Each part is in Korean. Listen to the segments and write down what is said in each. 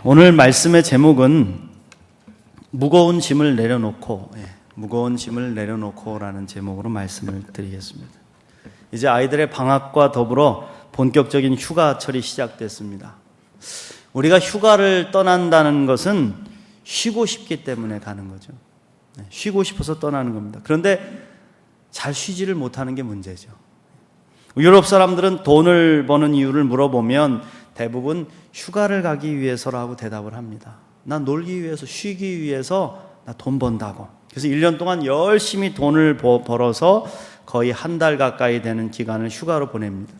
오늘 말씀의 제목은 무거운 짐을 내려놓고 라는 제목으로 말씀을 드리겠습니다. 이제 아이들의 방학과 더불어 본격적인 휴가철이 시작됐습니다. 우리가 휴가를 떠난다는 것은 쉬고 싶기 때문에 가는 거죠. 쉬고 싶어서 떠나는 겁니다. 그런데 잘 쉬지를 못하는 게 문제죠. 유럽 사람들은 돈을 버는 이유를 물어보면 대부분 휴가를 가기 위해서라고 대답을 합니다. 난 놀기 위해서, 쉬기 위해서 나 돈 번다고. 그래서 1년 동안 열심히 돈을 벌어서 거의 한 달 가까이 되는 기간을 휴가로 보냅니다.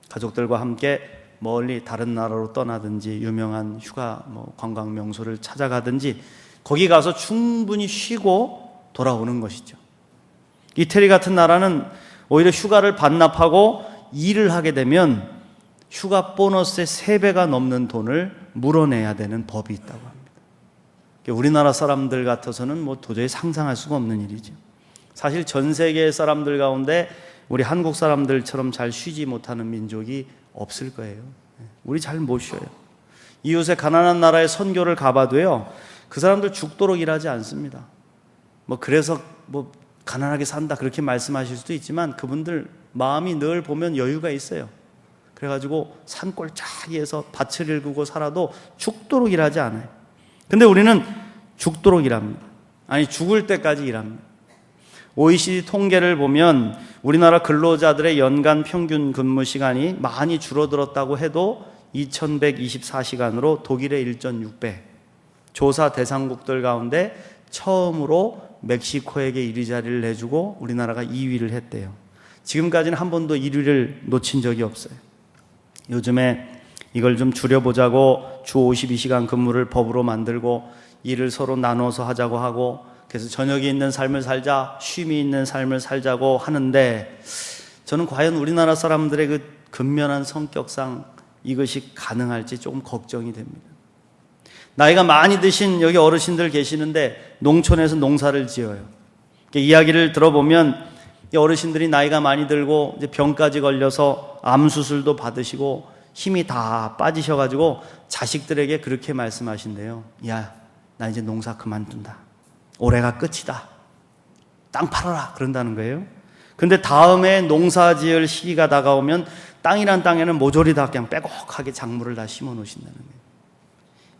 가족들과 함께 멀리 다른 나라로 떠나든지 유명한 휴가 관광 명소를 찾아가든지 거기 가서 충분히 쉬고 돌아오는 것이죠. 이태리 같은 나라는 오히려 휴가를 반납하고 일을 하게 되면 휴가 보너스의 3배가 넘는 돈을 물어내야 되는 법이 있다고 합니다. 우리나라 사람들 같아서는 도저히 상상할 수가 없는 일이죠. 사실 전 세계 사람들 가운데 우리 한국 사람들처럼 잘 쉬지 못하는 민족이 없을 거예요. 우리 잘 못 쉬어요. 이웃의 가난한 나라에 선교를 가봐도요, 그 사람들 죽도록 일하지 않습니다. 그래서 가난하게 산다 그렇게 말씀하실 수도 있지만 그분들 마음이 늘 보면 여유가 있어요. 그래가지고 산골 자기에서 밭을 일구고 살아도 죽도록 일하지 않아요. 근데 우리는 죽도록 일합니다. 아니 죽을 때까지 일합니다. OECD 통계를 보면 우리나라 근로자들의 연간 평균 근무 시간이 많이 줄어들었다고 해도 2124시간으로 독일의 1.6배, 조사 대상국들 가운데 처음으로 멕시코에게 1위 자리를 내주고 우리나라가 2위를 했대요. 지금까지는 한 번도 1위를 놓친 적이 없어요. 요즘에 이걸 좀 줄여보자고 주 52시간 근무를 법으로 만들고 일을 서로 나눠서 하자고 하고, 그래서 저녁이 있는 삶을 살자, 쉼이 있는 삶을 살자고 하는데, 저는 과연 우리나라 사람들의 그 근면한 성격상 이것이 가능할지 조금 걱정이 됩니다. 나이가 많이 드신 여기 어르신들 계시는데 농촌에서 농사를 지어요. 이야기를 들어보면 이 어르신들이 나이가 많이 들고 이제 병까지 걸려서 암 수술도 받으시고 힘이 다 빠지셔가지고 자식들에게 그렇게 말씀하신대요. 야, 나 이제 농사 그만둔다. 올해가 끝이다. 땅 팔아라. 그런다는 거예요. 근데 다음에 농사 지을 시기가 다가오면 땅이란 땅에는 모조리 다 그냥 빼곡하게 작물을 다 심어 놓으신다는 거예요.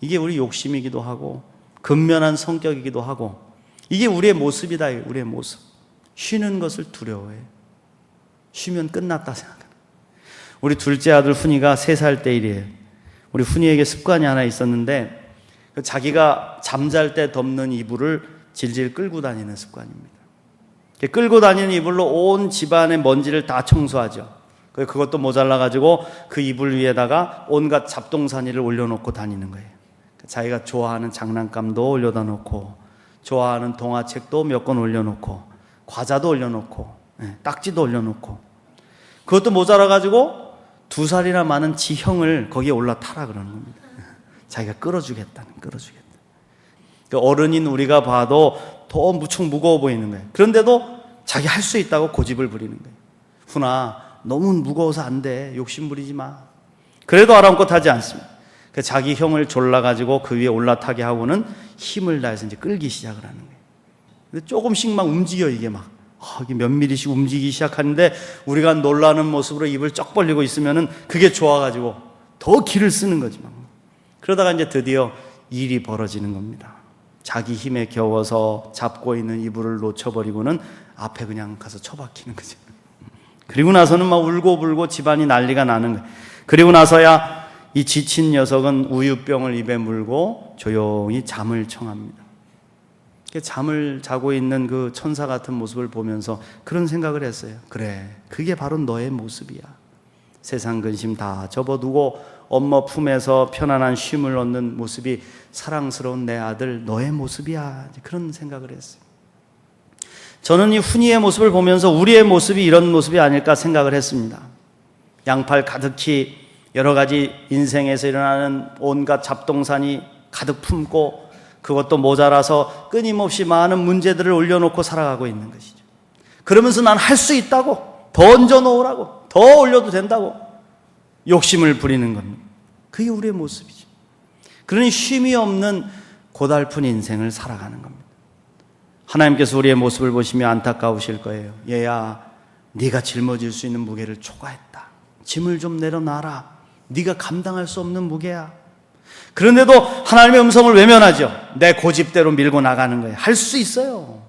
이게 우리 욕심이기도 하고 근면한 성격이기도 하고 이게 우리의 모습이다. 우리의 모습. 쉬는 것을 두려워해요. 쉬면 끝났다 생각해요. 우리 둘째 아들 훈이가 3살 때 일이에요. 우리 훈이에게 습관이 하나 있었는데 자기가 잠잘 때 덮는 이불을 질질 끌고 다니는 습관입니다. 끌고 다니는 이불로 온 집안의 먼지를 다 청소하죠. 그것도 모자라가지고 그 이불 위에다가 온갖 잡동사니를 올려놓고 다니는 거예요. 자기가 좋아하는 장난감도 올려다 놓고 좋아하는 동화책도 몇 권 올려놓고 과자도 올려놓고 딱지도 올려놓고, 그것도 모자라가지고 2살이나 많은 지형을 거기에 올라타라 그러는 겁니다. 자기가 끌어주겠다. 어른인 우리가 봐도 더 무척 무거워 보이는 거예요. 그런데도 자기 할 수 있다고 고집을 부리는 거예요. 훈아, 너무 무거워서 안 돼. 욕심 부리지 마. 그래도 아랑곳하지 않습니다. 자기 형을 졸라가지고 그 위에 올라타게 하고는 힘을 다해서 이제 끌기 시작을 하는 거예요. 근데 조금씩 막 움직여, 이게 이게 몇 미리씩 움직이기 시작하는데 우리가 놀라는 모습으로 입을 쩍 벌리고 있으면은 그게 좋아가지고 더 기를 쓰는 거지 그러다가 이제 드디어 일이 벌어지는 겁니다. 자기 힘에 겨워서 잡고 있는 이불을 놓쳐버리고는 앞에 그냥 가서 처박히는 거죠. 그리고 나서는 막 울고불고 집안이 난리가 나는 거예요. 그리고 나서야 이 지친 녀석은 우유병을 입에 물고 조용히 잠을 청합니다. 잠을 자고 있는 그 천사 같은 모습을 보면서 그런 생각을 했어요. 그래, 그게 바로 너의 모습이야. 세상 근심 다 접어두고 엄마 품에서 편안한 쉼을 얻는 모습이 사랑스러운 내 아들 너의 모습이야. 그런 생각을 했어요. 저는 이 훈이의 모습을 보면서 우리의 모습이 이런 모습이 아닐까 생각을 했습니다. 양팔 가득히 여러 가지 인생에서 일어나는 온갖 잡동사니 가득 품고 그것도 모자라서 끊임없이 많은 문제들을 올려놓고 살아가고 있는 것이죠. 그러면서 난 할 수 있다고, 더 얹어놓으라고, 더 올려도 된다고 욕심을 부리는 겁니다. 그게 우리의 모습이죠. 그러니 쉼이 없는 고달픈 인생을 살아가는 겁니다. 하나님께서 우리의 모습을 보시며 안타까우실 거예요. 얘야, 네가 짊어질 수 있는 무게를 초과했다. 짐을 좀 내려놔라. 네가 감당할 수 없는 무게야. 그런데도 하나님의 음성을 외면하죠. 내 고집대로 밀고 나가는 거예요. 할 수 있어요.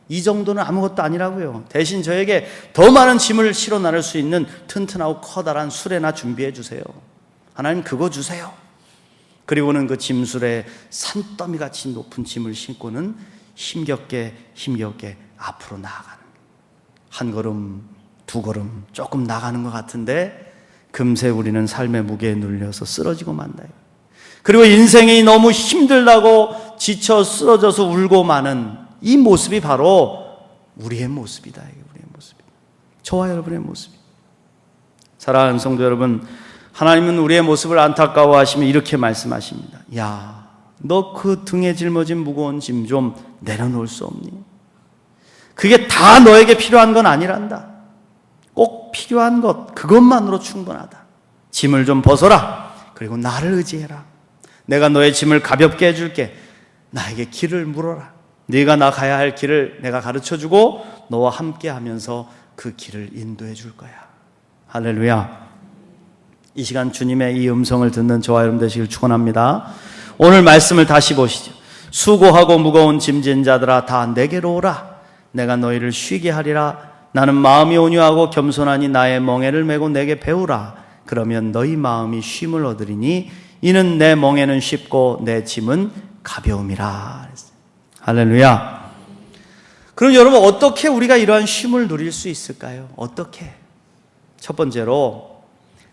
이 정도는 아무것도 아니라고요. 대신 저에게 더 많은 짐을 실어 나를 수 있는 튼튼하고 커다란 수레나 준비해 주세요. 하나님 그거 주세요. 그리고는 그 짐술에 산더미같이 높은 짐을 싣고는 힘겹게 앞으로 나아가는, 한 걸음 두 걸음 조금 나가는 것 같은데 금세 우리는 삶의 무게에 눌려서 쓰러지고 만다요. 그리고 인생이 너무 힘들다고 지쳐 쓰러져서 울고 마는 이 모습이 바로 우리의 모습이다. 우리의 모습이다. 저와 여러분의 모습이다. 사랑하는 성도 여러분, 하나님은 우리의 모습을 안타까워하시며 이렇게 말씀하십니다. 야, 너 그 등에 짊어진 무거운 짐 좀 내려놓을 수 없니? 그게 다 너에게 필요한 건 아니란다. 꼭 필요한 것, 그것만으로 충분하다. 짐을 좀 벗어라. 그리고 나를 의지해라. 내가 너의 짐을 가볍게 해줄게. 나에게 길을 물어라. 네가 나 가야 할 길을 내가 가르쳐주고 너와 함께 하면서 그 길을 인도해 줄 거야. 할렐루야. 이 시간 주님의 이 음성을 듣는 저와 여러분 되시길 축원합니다. 오늘 말씀을 다시 보시죠. 수고하고 무거운 짐진 자들아 다 내게로 오라. 내가 너희를 쉬게 하리라. 나는 마음이 온유하고 겸손하니 나의 멍에를 메고 내게 배우라. 그러면 너희 마음이 쉼을 얻으리니 이는 내 멍에는 쉽고 내 짐은 가벼움이라. 할렐루야. 그럼 여러분 어떻게 우리가 이러한 쉼을 누릴 수 있을까요? 어떻게? 첫 번째로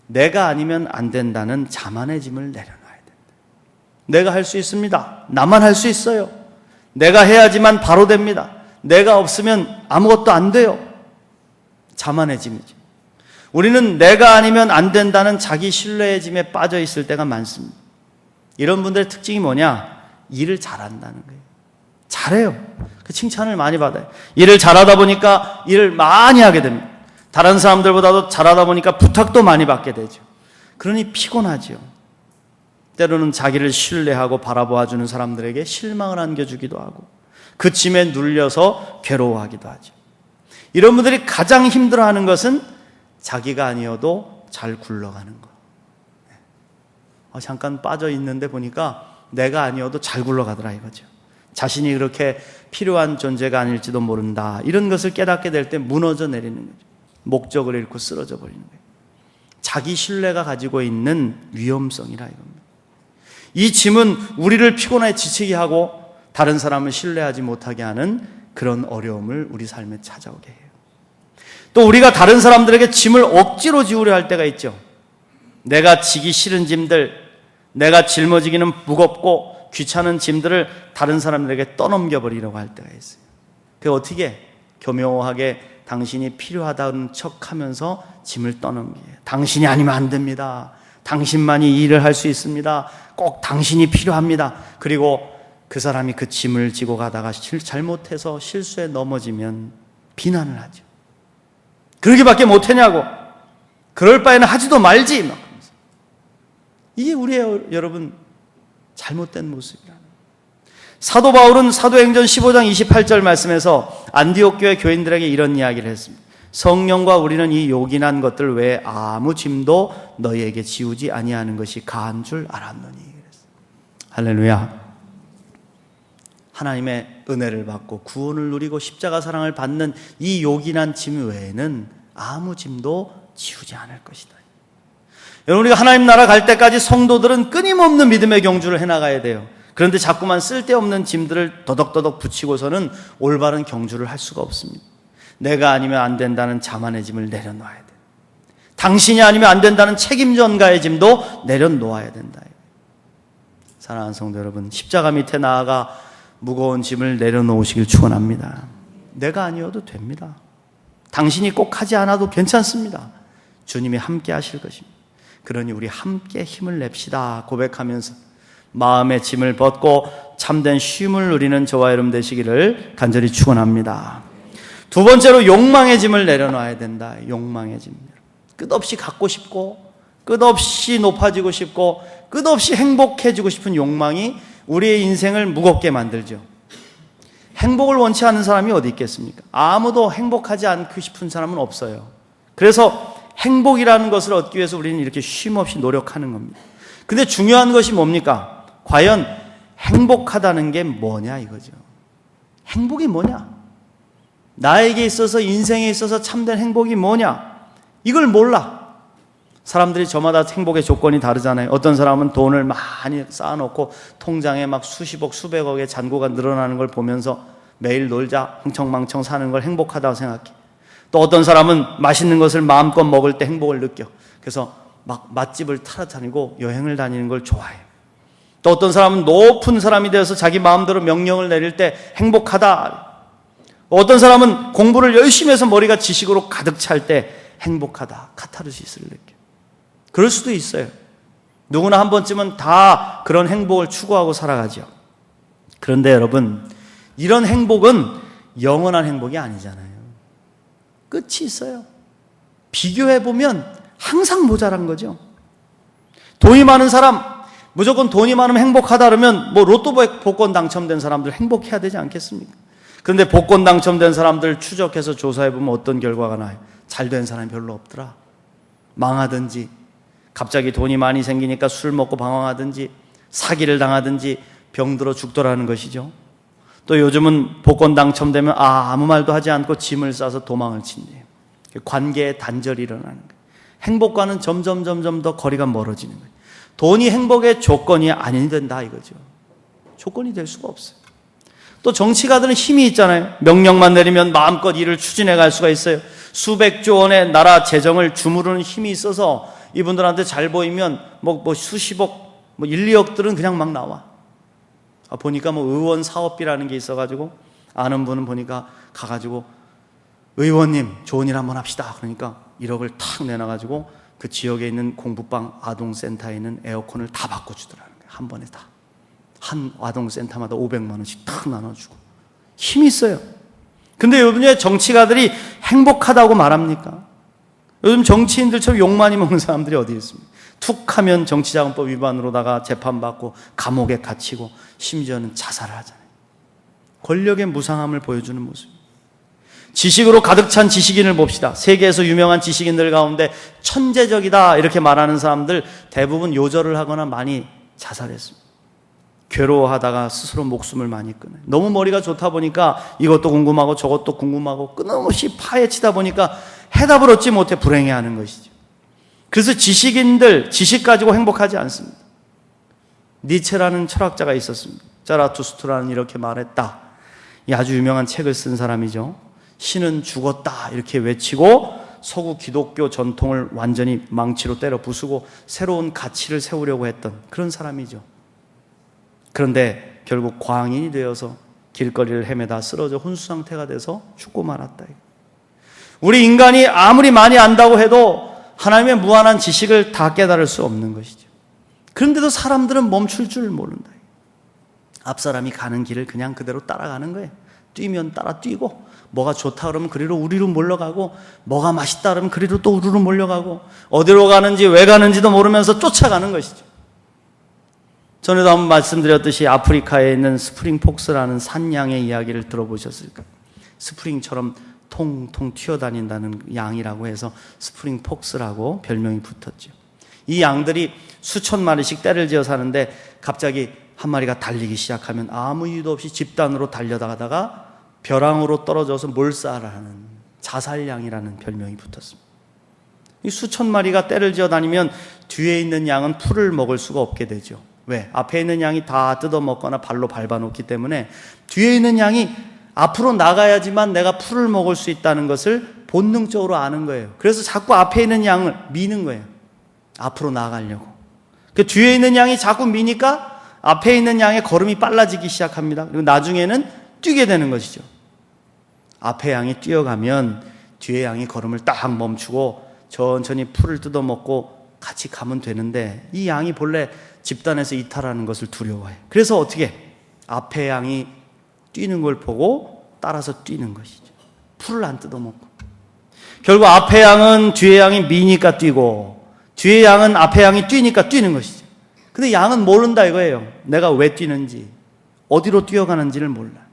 내가 아니면 안 된다는 자만의 짐을 내려놔야 된다. 내가 할 수 있습니다. 나만 할 수 있어요. 내가 해야지만 바로 됩니다. 내가 없으면 아무것도 안 돼요. 자만의 짐이죠. 우리는 내가 아니면 안 된다는 자기 신뢰의 짐에 빠져 있을 때가 많습니다. 이런 분들의 특징이 뭐냐? 일을 잘한다는 거예요. 잘해요. 그 칭찬을 많이 받아요. 일을 잘하다 보니까 일을 많이 하게 됩니다. 다른 사람들보다도 잘하다 보니까 부탁도 많이 받게 되죠. 그러니 피곤하죠. 때로는 자기를 신뢰하고 바라보아주는 사람들에게 실망을 안겨주기도 하고 그 짐에 눌려서 괴로워하기도 하죠. 이런 분들이 가장 힘들어하는 것은 자기가 아니어도 잘 굴러가는 것. 잠깐 빠져 있는데 보니까 내가 아니어도 잘 굴러가더라 이거죠. 자신이 그렇게 필요한 존재가 아닐지도 모른다. 이런 것을 깨닫게 될 때 무너져 내리는 거죠. 목적을 잃고 쓰러져 버리는 거예요. 자기 신뢰가 가지고 있는 위험성이라 이겁니다. 이 짐은 우리를 피곤하게 지치게 하고 다른 사람을 신뢰하지 못하게 하는 그런 어려움을 우리 삶에 찾아오게 해요. 또 우리가 다른 사람들에게 짐을 억지로 지우려 할 때가 있죠. 내가 지기 싫은 짐들, 내가 짊어지기는 무겁고 귀찮은 짐들을 다른 사람들에게 떠넘겨버리려고 할 때가 있어요. 그게 어떻게? 교묘하게 당신이 필요하다는 척하면서 짐을 떠넘기게. 당신이 아니면 안 됩니다. 당신만이 이 일을 할 수 있습니다. 꼭 당신이 필요합니다. 그리고 그 사람이 그 짐을 지고 가다가 잘못해서 실수에 넘어지면 비난을 하죠. 그러기밖에 못하냐고. 그럴 바에는 하지도 말지. 막 이게 우리의 여러분 잘못된 모습이라는. 사도 바울은 사도행전 15장 28절 말씀에서 안디옥 교회 교인들에게 이런 이야기를 했습니다. 성령과 우리는 이 요긴한 것들 외에 아무 짐도 너희에게 지우지 아니하는 것이 가한 줄 알았노니. 할렐루야. 하나님의 은혜를 받고 구원을 누리고 십자가 사랑을 받는 이 요긴한 짐 외에는 아무 짐도 지우지 않을 것이다. 여러분, 우리가 하나님 나라 갈 때까지 성도들은 끊임없는 믿음의 경주를 해나가야 돼요. 그런데 자꾸만 쓸데없는 짐들을 더덕더덕 붙이고서는 올바른 경주를 할 수가 없습니다. 내가 아니면 안 된다는 자만의 짐을 내려놓아야 돼. 당신이 아니면 안 된다는 책임 전가의 짐도 내려놓아야 된다. 사랑하는 성도 여러분, 십자가 밑에 나아가 무거운 짐을 내려놓으시길 축원합니다. 내가 아니어도 됩니다. 당신이 꼭 하지 않아도 괜찮습니다. 주님이 함께 하실 것입니다. 그러니 우리 함께 힘을 냅시다 고백하면서 마음의 짐을 벗고 참된 쉼을 누리는 저와 여러분 되시기를 간절히 축원합니다. 두 번째로 욕망의 짐을 내려놔야 된다. 욕망의 짐. 끝없이 갖고 싶고 끝없이 높아지고 싶고 끝없이 행복해지고 싶은 욕망이 우리의 인생을 무겁게 만들죠. 행복을 원치 않는 사람이 어디 있겠습니까? 아무도 행복하지 않고 싶은 사람은 없어요. 그래서 행복이라는 것을 얻기 위해서 우리는 이렇게 쉼없이 노력하는 겁니다. 근데 중요한 것이 뭡니까? 과연 행복하다는 게 뭐냐 이거죠. 행복이 뭐냐? 나에게 있어서, 인생에 있어서 참된 행복이 뭐냐? 이걸 몰라. 사람들이 저마다 행복의 조건이 다르잖아요. 어떤 사람은 돈을 많이 쌓아놓고 통장에 막 수십억, 수백억의 잔고가 늘어나는 걸 보면서 매일 놀자, 흥청망청 사는 걸 행복하다고 생각해. 또 어떤 사람은 맛있는 것을 마음껏 먹을 때 행복을 느껴. 그래서 막 맛집을 타러다니고 여행을 다니는 걸 좋아해요. 또 어떤 사람은 높은 사람이 되어서 자기 마음대로 명령을 내릴 때 행복하다. 어떤 사람은 공부를 열심히 해서 머리가 지식으로 가득 찰 때 행복하다, 카타르시스를 느껴. 그럴 수도 있어요. 누구나 한 번쯤은 다 그런 행복을 추구하고 살아가죠. 그런데 여러분, 이런 행복은 영원한 행복이 아니잖아요. 끝이 있어요. 비교해보면 항상 모자란 거죠. 돈이 많은 사람, 무조건 돈이 많으면 행복하다 그러면 뭐 로또 복권 당첨된 사람들 행복해야 되지 않겠습니까? 그런데 복권 당첨된 사람들 추적해서 조사해보면 어떤 결과가 나요? 잘 된 사람이 별로 없더라. 망하든지, 갑자기 돈이 많이 생기니까 술 먹고 방황하든지, 사기를 당하든지, 병들어 죽더라는 것이죠. 또 요즘은 복권 당첨되면 아무 말도 하지 않고 짐을 싸서 도망을 친대요. 관계의 단절이 일어나는 거예요. 행복과는 점점 더 거리가 멀어지는 거예요. 돈이 행복의 조건이 아니 된다 이거죠. 조건이 될 수가 없어요. 또 정치가들은 힘이 있잖아요. 명령만 내리면 마음껏 일을 추진해 갈 수가 있어요. 수백조 원의 나라 재정을 주무르는 힘이 있어서 이분들한테 잘 보이면 뭐 수십억, 1, 2억들은 그냥 막 나와. 보니까 의원 사업비라는 게 있어가지고 아는 분은 보니까 가가지고 의원님 좋은 일 한번 합시다. 그러니까 1억을 탁 내놔가지고 그 지역에 있는 공부방 아동센터에 있는 에어컨을 다 바꿔주더라는 거예요. 한 번에 다. 한 아동센터마다 500만 원씩 탁 나눠주고. 힘이 있어요. 근데 요즘에 정치가들이 행복하다고 말합니까? 요즘 정치인들처럼 욕 많이 먹는 사람들이 어디 있습니까? 툭 하면 정치자금법 위반으로다가 재판받고 감옥에 갇히고 심지어는 자살을 하잖아요. 권력의 무상함을 보여주는 모습. 지식으로 가득 찬 지식인을 봅시다. 세계에서 유명한 지식인들 가운데 천재적이다 이렇게 말하는 사람들 대부분 요절을 하거나 많이 자살했습니다. 괴로워하다가 스스로 목숨을 많이 끊어요. 너무 머리가 좋다 보니까 이것도 궁금하고 저것도 궁금하고 끊임없이 파헤치다 보니까 해답을 얻지 못해 불행해하는 것이죠. 그래서 지식인들, 지식 가지고 행복하지 않습니다. 니체라는 철학자가 있었습니다. 자라투스트라는 이렇게 말했다. 이 아주 유명한 책을 쓴 사람이죠. 신은 죽었다 이렇게 외치고 서구 기독교 전통을 완전히 망치로 때려 부수고 새로운 가치를 세우려고 했던 그런 사람이죠. 그런데 결국 광인이 되어서 길거리를 헤매다 쓰러져 혼수 상태가 돼서 죽고 말았다. 우리 인간이 아무리 많이 안다고 해도 하나님의 무한한 지식을 다 깨달을 수 없는 것이죠. 그런데도 사람들은 멈출 줄 모른다. 앞사람이 가는 길을 그냥 그대로 따라가는 거예요. 뛰면 따라 뛰고, 뭐가 좋다 그러면 그리로 우리로 몰려가고, 뭐가 맛있다 그러면 그리로 또 우리로 몰려가고, 어디로 가는지 왜 가는지도 모르면서 쫓아가는 것이죠. 전에도 한번 말씀드렸듯이 아프리카에 있는 스프링 폭스라는 산양의 이야기를 들어보셨을까요? 스프링처럼 통통 튀어다닌다는 양이라고 해서 스프링 폭스라고 별명이 붙었죠. 이 양들이 수천 마리씩 떼를 지어 사는데 갑자기 한 마리가 달리기 시작하면 아무 이유도 없이 집단으로 달려다가다가 벼랑으로 떨어져서 몰살하는 자살양이라는 별명이 붙었습니다. 이 수천 마리가 떼를 지어 다니면 뒤에 있는 양은 풀을 먹을 수가 없게 되죠. 왜? 앞에 있는 양이 다 뜯어먹거나 발로 밟아놓기 때문에 뒤에 있는 양이 앞으로 나가야지만 내가 풀을 먹을 수 있다는 것을 본능적으로 아는 거예요. 그래서 자꾸 앞에 있는 양을 미는 거예요. 앞으로 나가려고. 그 뒤에 있는 양이 자꾸 미니까 앞에 있는 양의 걸음이 빨라지기 시작합니다. 그리고 나중에는 뛰게 되는 것이죠. 앞에 양이 뛰어가면 뒤에 양이 걸음을 딱 멈추고 천천히 풀을 뜯어먹고 같이 가면 되는데 이 양이 본래 집단에서 이탈하는 것을 두려워해요. 그래서 어떻게? 앞에 양이 뛰는 걸 보고 따라서 뛰는 것이죠. 풀을 안 뜯어먹고. 결국 앞에 양은 뒤에 양이 미니까 뛰고 뒤에 양은 앞에 양이 뛰니까 뛰는 것이죠. 근데 양은 모른다 이거예요. 내가 왜 뛰는지, 어디로 뛰어가는지를 몰라.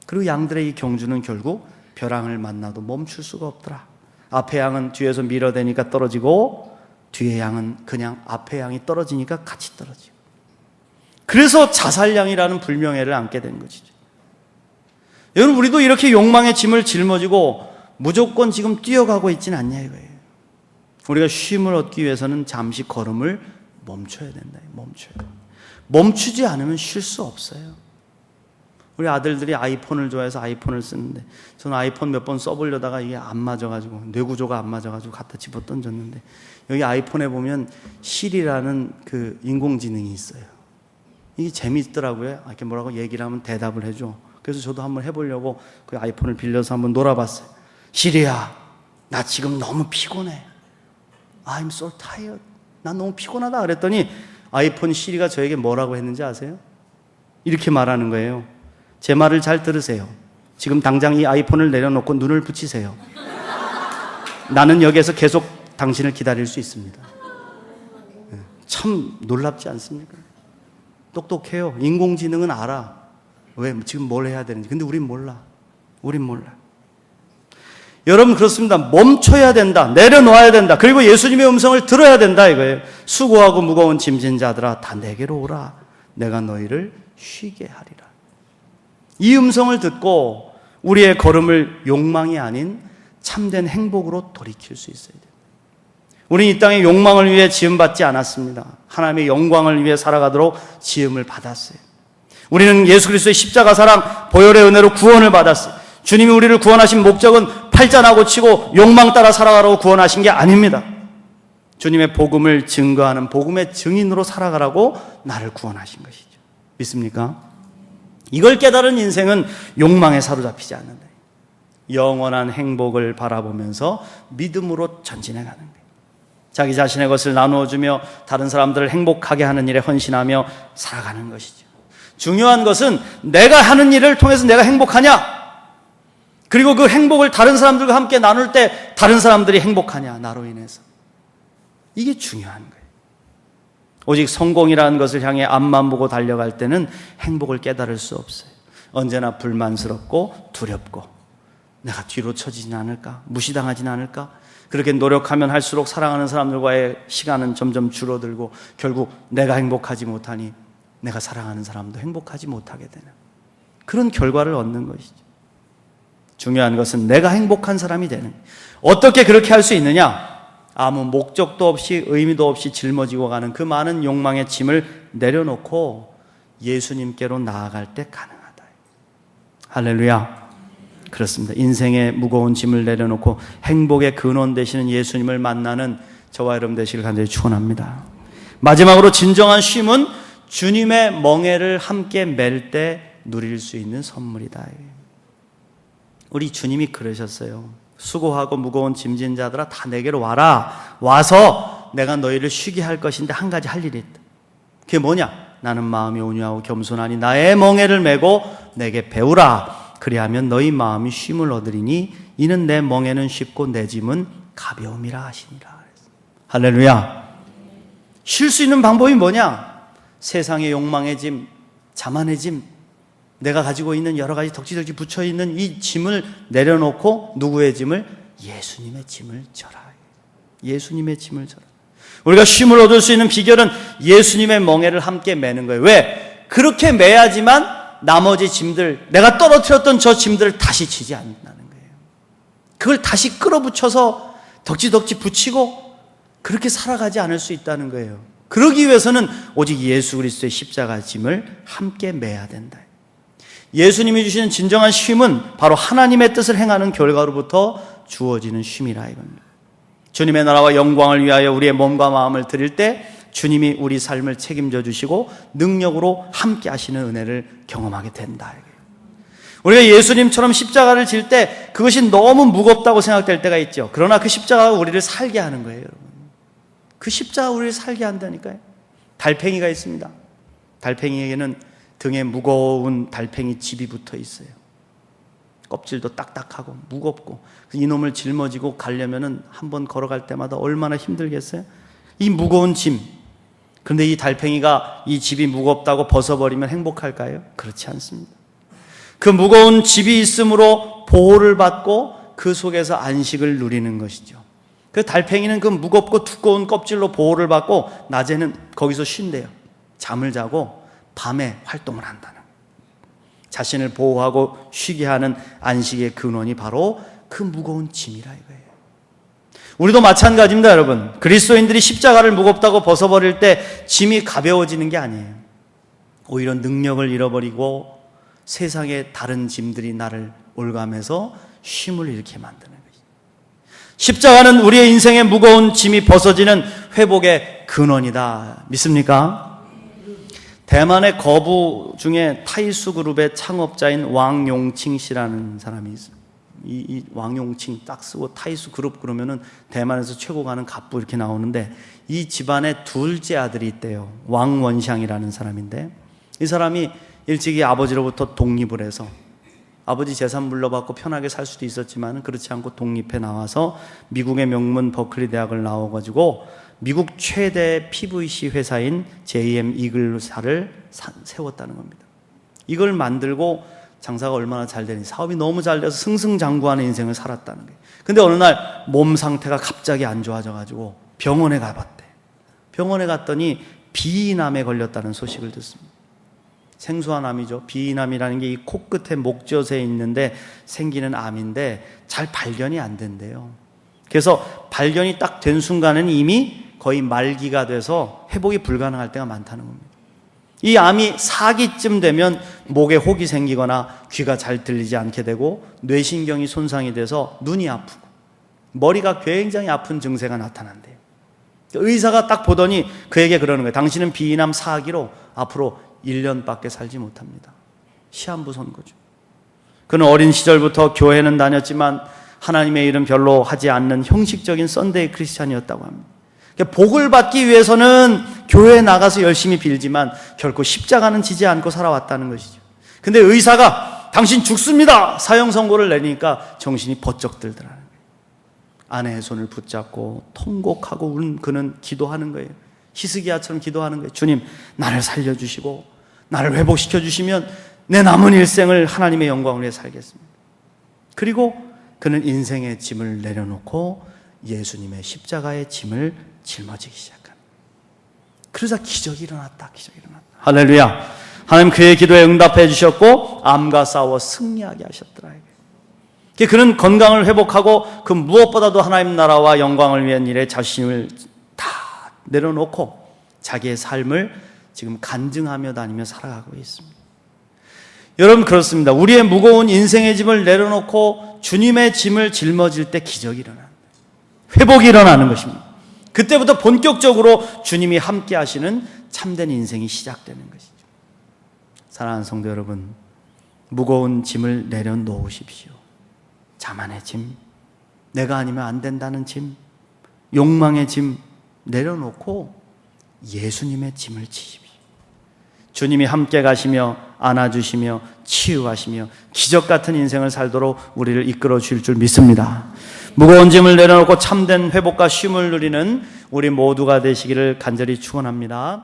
그리고 양들의 이 경주는 결국 벼랑을 만나도 멈출 수가 없더라. 앞에 양은 뒤에서 밀어대니까 떨어지고, 뒤에 양은 그냥 앞에 양이 떨어지니까 같이 떨어지고. 그래서 자살양이라는 불명예를 안게 된 것이죠. 여러분, 우리도 이렇게 욕망의 짐을 짊어지고 무조건 지금 뛰어가고 있지는 않냐 이거예요. 우리가 쉼을 얻기 위해서는 잠시 걸음을 멈춰야 된다. 멈추지 않으면 쉴 수 없어요. 우리 아들들이 아이폰을 좋아해서 아이폰을 쓰는데, 저는 아이폰 몇 번 써보려다가 이게 안 맞아가지고, 뇌구조가 안 맞아가지고 갖다 집어 던졌는데, 여기 아이폰에 보면 실이라는 그 인공지능이 있어요. 이게 재미있더라고요. 이렇게 뭐라고 얘기를 하면 대답을 해줘. 그래서 저도 한번 해보려고 그 아이폰을 빌려서 한번 놀아봤어요. 시리야, 나 지금 너무 피곤해. I'm so tired. 난 너무 피곤하다 그랬더니 아이폰 시리가 저에게 뭐라고 했는지 아세요? 이렇게 말하는 거예요. 제 말을 잘 들으세요. 지금 당장 이 아이폰을 내려놓고 눈을 붙이세요. 나는 여기에서 계속 당신을 기다릴 수 있습니다. 참 놀랍지 않습니까? 똑똑해요. 인공지능은 알아. 왜 지금 뭘 해야 되는지. 근데 우린 몰라. 여러분, 그렇습니다. 멈춰야 된다. 내려놓아야 된다. 그리고 예수님의 음성을 들어야 된다 이거예요. 수고하고 무거운 짐진 자들아 다 내게로 오라. 내가 너희를 쉬게 하리라. 이 음성을 듣고 우리의 걸음을 욕망이 아닌 참된 행복으로 돌이킬 수 있어야 돼요. 우리는 이 땅에 욕망을 위해 지음받지 않았습니다. 하나님의 영광을 위해 살아가도록 지음을 받았어요. 우리는 예수 그리스도의 십자가 사랑, 보혈의 은혜로 구원을 받았어요. 주님이 우리를 구원하신 목적은 팔자나고 치고 욕망 따라 살아가라고 구원하신 게 아닙니다. 주님의 복음을 증거하는 복음의 증인으로 살아가라고 나를 구원하신 것이죠. 믿습니까? 이걸 깨달은 인생은 욕망에 사로잡히지 않는다. 영원한 행복을 바라보면서 믿음으로 전진해 가는 거예요. 자기 자신의 것을 나누어주며 다른 사람들을 행복하게 하는 일에 헌신하며 살아가는 것이죠. 중요한 것은 내가 하는 일을 통해서 내가 행복하냐, 그리고 그 행복을 다른 사람들과 함께 나눌 때 다른 사람들이 행복하냐, 나로 인해서. 이게 중요한 거예요. 오직 성공이라는 것을 향해 앞만 보고 달려갈 때는 행복을 깨달을 수 없어요. 언제나 불만스럽고 두렵고, 내가 뒤로 처지진 않을까, 무시당하진 않을까. 그렇게 노력하면 할수록 사랑하는 사람들과의 시간은 점점 줄어들고 결국 내가 행복하지 못하니 내가 사랑하는 사람도 행복하지 못하게 되는 그런 결과를 얻는 것이죠. 중요한 것은 내가 행복한 사람이 되는 거예요. 어떻게 그렇게 할 수 있느냐? 아무 목적도 없이 의미도 없이 짊어지고 가는 그 많은 욕망의 짐을 내려놓고 예수님께로 나아갈 때 가능하다. 할렐루야. 그렇습니다. 인생의 무거운 짐을 내려놓고 행복의 근원 되시는 예수님을 만나는 저와 여러분 되시길 간절히 축원합니다. 마지막으로 진정한 쉼은 주님의 멍에를 함께 맬 때 누릴 수 있는 선물이다. 우리 주님이 그러셨어요. 수고하고 무거운 짐진 자들아 다 내게로 와라. 와서 내가 너희를 쉬게 할 것인데 한 가지 할 일이 있다. 그게 뭐냐? 나는 마음이 온유하고 겸손하니 나의 멍에를 메고 내게 배우라. 그리하면 너희 마음이 쉼을 얻으리니 이는 내 멍에는 쉽고 내 짐은 가벼움이라 하시니라. 할렐루야. 쉴 수 있는 방법이 뭐냐? 세상의 욕망의 짐, 자만의 짐, 내가 가지고 있는 여러 가지 덕지덕지 붙여있는 이 짐을 내려놓고 누구의 짐을? 예수님의 짐을 져라. 예수님의 짐을 져라. 우리가 쉼을 얻을 수 있는 비결은 예수님의 멍에를 함께 매는 거예요. 왜? 그렇게 매야지만 나머지 짐들, 내가 떨어뜨렸던 저 짐들을 다시 지지 않는다는 거예요. 그걸 다시 끌어붙여서 덕지덕지 붙이고 그렇게 살아가지 않을 수 있다는 거예요. 그러기 위해서는 오직 예수 그리스도의 십자가 짐을 함께 매야 된다. 예수님이 주시는 진정한 쉼은 바로 하나님의 뜻을 행하는 결과로부터 주어지는 쉼이라 이겁니다. 주님의 나라와 영광을 위하여 우리의 몸과 마음을 드릴 때 주님이 우리 삶을 책임져 주시고 능력으로 함께 하시는 은혜를 경험하게 된다. 우리가 예수님처럼 십자가를 질 때 그것이 너무 무겁다고 생각될 때가 있죠. 그러나 그 십자가가 우리를 살게 하는 거예요, 여러분. 그 십자가가 우리를 살게 한다니까요. 달팽이가 있습니다. 달팽이에게는 등에 무거운 달팽이 집이 붙어 있어요. 껍질도 딱딱하고 무겁고 이놈을 짊어지고 가려면은 한 번 걸어갈 때마다 얼마나 힘들겠어요? 이 무거운 짐, 그런데 이 달팽이가 이 집이 무겁다고 벗어버리면 행복할까요? 그렇지 않습니다. 그 무거운 집이 있으므로 보호를 받고 그 속에서 안식을 누리는 것이죠. 그 달팽이는 그 무겁고 두꺼운 껍질로 보호를 받고 낮에는 거기서 쉰대요. 잠을 자고 밤에 활동을 한다는, 자신을 보호하고 쉬게 하는 안식의 근원이 바로 그 무거운 짐이라 이거예요. 우리도 마찬가지입니다, 여러분. 그리스도인들이 십자가를 무겁다고 벗어버릴 때 짐이 가벼워지는 게 아니에요. 오히려 능력을 잃어버리고 세상의 다른 짐들이 나를 올가매서 쉼을 잃게 만드는 거죠. 십자가는 우리의 인생의 무거운 짐이 벗어지는 회복의 근원이다. 믿습니까? 대만의 거부 중에 타이수 그룹의 창업자인 왕용칭 씨라는 사람이 있습니다. 이 왕용칭 딱 쓰고 타이수 그룹 그러면은 대만에서 최고 가는 갑부 이렇게 나오는데, 이 집안에 둘째 아들이 있대요. 왕원샹이라는 사람인데, 이 사람이 일찍이 아버지로부터 독립을 해서 아버지 재산 물려받고 편하게 살 수도 있었지만 그렇지 않고 독립해 나와서 미국의 명문 버클리 대학을 나와가지고 미국 최대 PVC 회사인 JM 이글사를 세웠다는 겁니다. 이걸 만들고 장사가 얼마나 잘 되니, 사업이 너무 잘 돼서 승승장구하는 인생을 살았다는 거예요. 근데 어느 날 몸 상태가 갑자기 안 좋아져가지고 병원에 가봤대. 병원에 갔더니 비인암에 걸렸다는 소식을 듣습니다. 생소한 암이죠. 비인암이라는 게 이 코끝에 목젖에 있는데 생기는 암인데 잘 발견이 안 된대요. 그래서 발견이 딱 된 순간에는 이미 거의 말기가 돼서 회복이 불가능할 때가 많다는 겁니다. 이 암이 4기쯤 되면 목에 혹이 생기거나 귀가 잘 들리지 않게 되고 뇌신경이 손상이 돼서 눈이 아프고 머리가 굉장히 아픈 증세가 나타난대요. 의사가 딱 보더니 그에게 그러는 거예요. 당신은 비인암 4기로 앞으로 1년밖에 살지 못합니다. 시한부 선고죠. 그는 어린 시절부터 교회는 다녔지만 하나님의 일은 별로 하지 않는 형식적인 썬데이 크리스찬이었다고 합니다. 복을 받기 위해서는 교회에 나가서 열심히 빌지만 결코 십자가는 지지 않고 살아왔다는 것이죠. 근데 의사가 당신 죽습니다! 사형 선고를 내리니까 정신이 번쩍 들더라는 거예요. 아내의 손을 붙잡고 통곡하고 운 그는 기도하는 거예요. 히스기야처럼 기도하는 거예요. 주님, 나를 살려주시고 나를 회복시켜 주시면 내 남은 일생을 하나님의 영광을 위해 살겠습니다. 그리고 그는 인생의 짐을 내려놓고 예수님의 십자가의 짐을 짊어지기 시작합니다. 그러자 기적이 일어났다. 기적이 일어났다. 할렐루야. 하나님 그의 기도에 응답해 주셨고 암과 싸워 승리하게 하셨더라. 그는 건강을 회복하고 그 무엇보다도 하나님 나라와 영광을 위한 일에 자신을 다 내려놓고 자기의 삶을 지금 간증하며 다니며 살아가고 있습니다. 여러분, 그렇습니다. 우리의 무거운 인생의 짐을 내려놓고 주님의 짐을 짊어질 때 기적이 일어납니다. 회복이 일어나는 것입니다. 그때부터 본격적으로 주님이 함께 하시는 참된 인생이 시작되는 것이죠. 사랑하는 성도 여러분, 무거운 짐을 내려놓으십시오. 자만의 짐, 내가 아니면 안 된다는 짐, 욕망의 짐 내려놓고 예수님의 짐을 지십시오. 주님이 함께 가시며 안아주시며 치유하시며 기적 같은 인생을 살도록 우리를 이끌어 주실 줄 믿습니다. 무거운 짐을 내려놓고 참된 회복과 쉼을 누리는 우리 모두가 되시기를 간절히 축원합니다.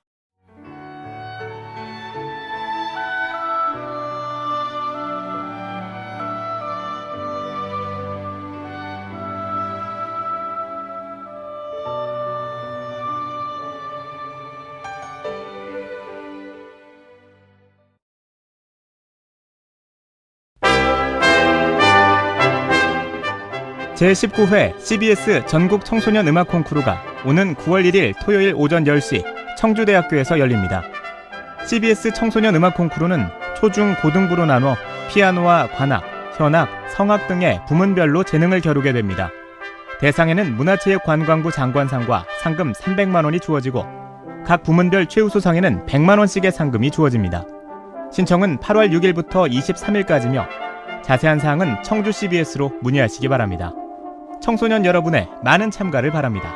제19회 CBS 전국 청소년 음악 콩쿠르가 오는 9월 1일 토요일 오전 10시 청주대학교에서 열립니다. CBS 청소년 음악 콩쿠르는 초중 고등부로 나눠 피아노와 관악, 현악, 성악 등의 부문별로 재능을 겨루게 됩니다. 대상에는 문화체육관광부 장관상과 상금 300만 원이 주어지고 각 부문별 최우수상에는 100만 원씩의 상금이 주어집니다. 신청은 8월 6일부터 23일까지며 자세한 사항은 청주 CBS로 문의하시기 바랍니다. 청소년 여러분의 많은 참가를 바랍니다.